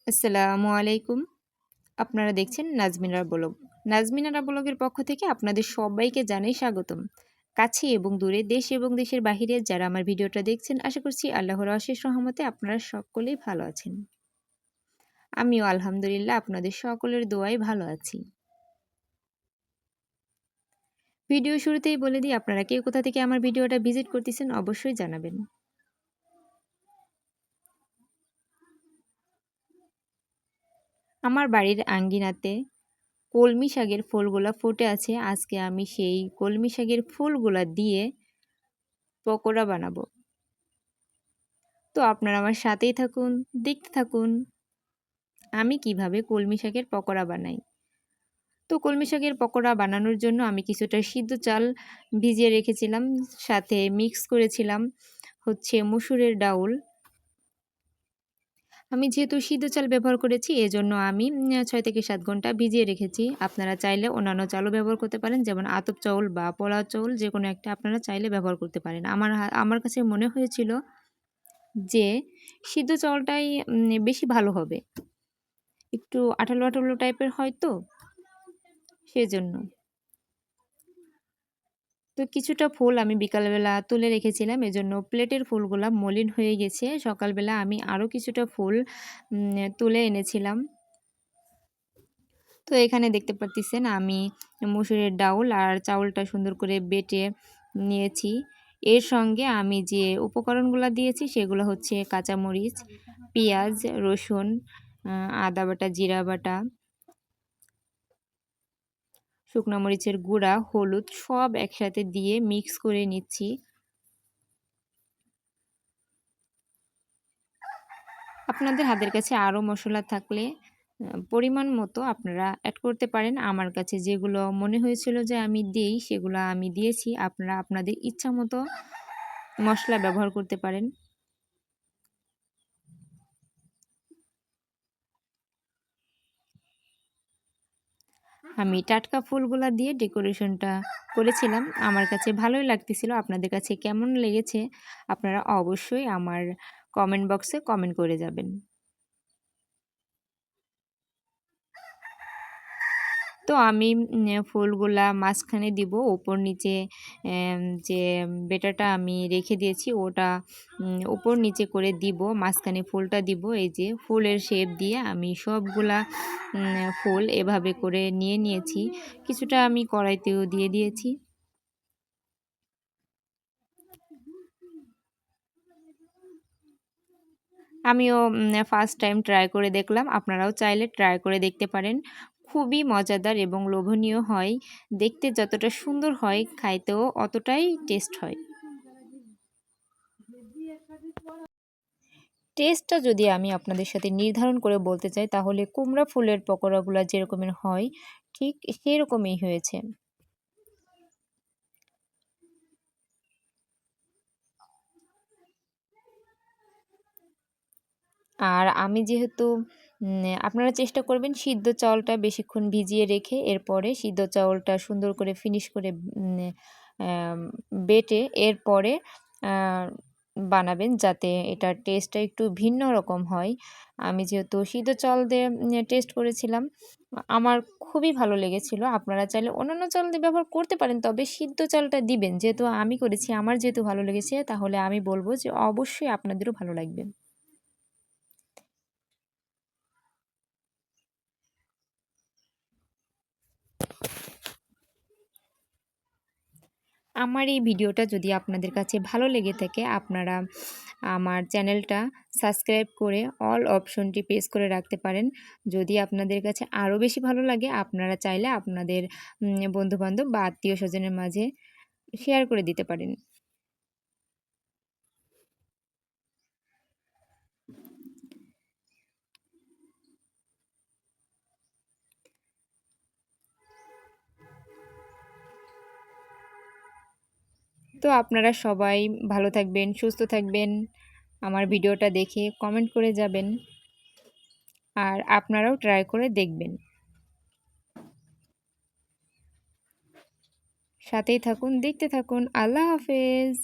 আসসালামু আলাইকুম। আপনারা দেখছেন নাজমিনার ব্লগ। নাজমিনারা ব্লগের পক্ষ থেকে আপনাদের সবাইকে জানাই স্বাগতম। কাছে এবং দূরে, দেশ এবং দেশের বাহিরে যারা আমার ভিডিওটা দেখছেন, আশা করছি আল্লাহর অশেষ রহমতে আপনারা সকলেই ভালো আছেন। আমিও আলহামদুলিল্লাহ আপনাদের সকলের দোয়ায় ভালো আছি। ভিডিও শুরুতেই বলে দিই, আপনারা কে কোথা থেকে আমার ভিডিওটা ভিজিট করতেছেন অবশ্যই জানাবেন। আমার বাড়ির আঙ্গিনাতে কলমি শাকের ফুলগুলা ফুটে আছে। আজকে আমি সেই কলমি শাকের ফুলগুলা দিয়ে পকোড়া বানাবো। তো আপনারা আমার সাথেই থাকুন, দেখতে থাকুন আমি কিভাবে কলমি শাকের পকোড়া বানাই। তো কলমি শাকের পকোড়া বানানোর জন্য আমি কিছুটা সিদ্ধ চাল ভিজিয়ে রেখেছিলাম, সাথে মিক্স করেছিলাম মসুরের ডাউল। আমি যেহেতু সিদ্ধ চাল ব্যবহার করেছি এজন্য আমি ৬ থেকে ৭ ঘন্টা ভিজিয়ে রেখেছি। আপনারা চাইলে অন্যান্য চালও ব্যবহার করতে পারেন, যেমন আতপ চাউল বা পোলাও চাউল, যেকোনো একটা আপনারা চাইলে ব্যবহার করতে পারেন। আমার কাছে মনে হয়েছিল যে সিদ্ধ চাউলটাই বেশি ভালো হবে। একটু আঠালো, আঠালো টাইপের হয় তো, সেজন্য। তো কিছুটা ফুল আমি বিকালবেলা তুলে রেখেছিলাম, এজন্য প্লেটের ফুলগুলা মলিন হয়ে গেছে। সকালবেলা আমি আরও কিছুটা ফুল তুলে এনেছিলাম। তো এখানে দেখতে পারতেছেন আমি মসুরের ডাউল আর চাউলটা সুন্দর করে বেটে নিয়েছি। এর সঙ্গে আমি যে উপকরণগুলো দিয়েছি সেগুলো হচ্ছে কাঁচামরিচ, পেঁয়াজ, রসুন, আদা বাটা, জিরা বাটা, শুকনো মরিচের গুঁড়া, হলুদ সব একসাথে দিয়ে মিক্স করে নিচ্ছি। আপনাদের হাতের কাছে আরও মশলা থাকলে পরিমাণ মতো আপনারা অ্যাড করতে পারেন। আমার কাছে যেগুলো মনে হয়েছিল যে আমি দিই সেগুলো আমি দিয়েছি। আপনারা আপনাদের ইচ্ছা মতো মশলা ব্যবহার করতে পারেন। আমি টাটকা ফুলগুলা দিয়ে ডেকোরেশনটা করেছিলাম। আমার কাছে ভালোই লাগতেছিল। আপনাদের কাছে কেমন লেগেছে আপনারা অবশ্যই আমার কমেন্ট বক্সে কমেন্ট করে যাবেন। তো আমি ফুলগুলা মাঝখানে দিব, উপর নিচে যে বেটাটা আমি রেখে দিয়েছি ওটা উপর নিচে করে দিব, মাঝখানে ফুলটা দিব। এই যে ফুলের শেপ দিয়ে আমি সবগুলা ফুল এভাবে করে নিয়ে নিয়েছি। কিছুটা আমি কড়াইতেও দিয়ে দিয়েছি। আমিও ফার্স্ট টাইম ট্রাই করে দেখলাম। আপনারাও চাইলে ট্রাই করে দেখতে পারেন। খুবই মজাদার এবং লোভনীয় হয়। দেখতে যতটা সুন্দর হয়, খাইতেও অতটাই টেস্ট হয়। টেস্টটা যদি আমি আপনাদের সাথে নির্ধারণ করে বলতে চাই, তাহলে কুমড়া ফুলের পকোড়াগুলা যেরকমের হয় ঠিক সেরকমই হয়েছে। আর আমি যেহেতু আপনারা চেষ্টা করবেন সিদ্ধ চাউলটা বেশিক্ষণ ভিজিয়ে রেখে এরপরে সিদ্ধ চাউলটা সুন্দর করে ফিনিশ করে আম বেটে এরপরে আ বানাবেন, যাতে এটার টেস্টটা একটু ভিন্ন রকম হয়। আমি যেহেতু সিদ্ধ চাল দিয়ে টেস্ট করেছিলাম, আমার খুবই ভালো লেগেছিল। আপনারা চাইলে অন্যান্য চাল দিয়ে ব্যবহার করতে পারেন, তবে সিদ্ধ চালটা দিবেন। যেহেতু আমি করেছি, আমার যেহেতু ভালো লেগেছে, তাহলে আমি বলব যে অবশ্যই আপনাদেরও ভালো লাগবে। আমার এই ভিডিওটা যদি আপনাদের কাছে ভালো লেগে থাকে, আপনারা আমার চ্যানেলটা সাবস্ক্রাইব করে অল অপশনটি প্রেস করে রাখতে পারেন। যদি আপনাদের কাছে আরও বেশি ভালো লাগে, আপনারা চাইলে আপনাদের বন্ধুবান্ধব বা আত্মীয়-স্বজনের মাঝে শেয়ার করে দিতে পারেন। তো আপনারা সবাই ভালো থাকবেন, সুস্থ থাকবেন। আমার ভিডিওটা দেখে কমেন্ট করে যাবেন। আর আপনারাও ট্রাই করে দেখবেন। সাথেই থাকুন, দেখতে থাকুন। আল্লাহ হাফেজ।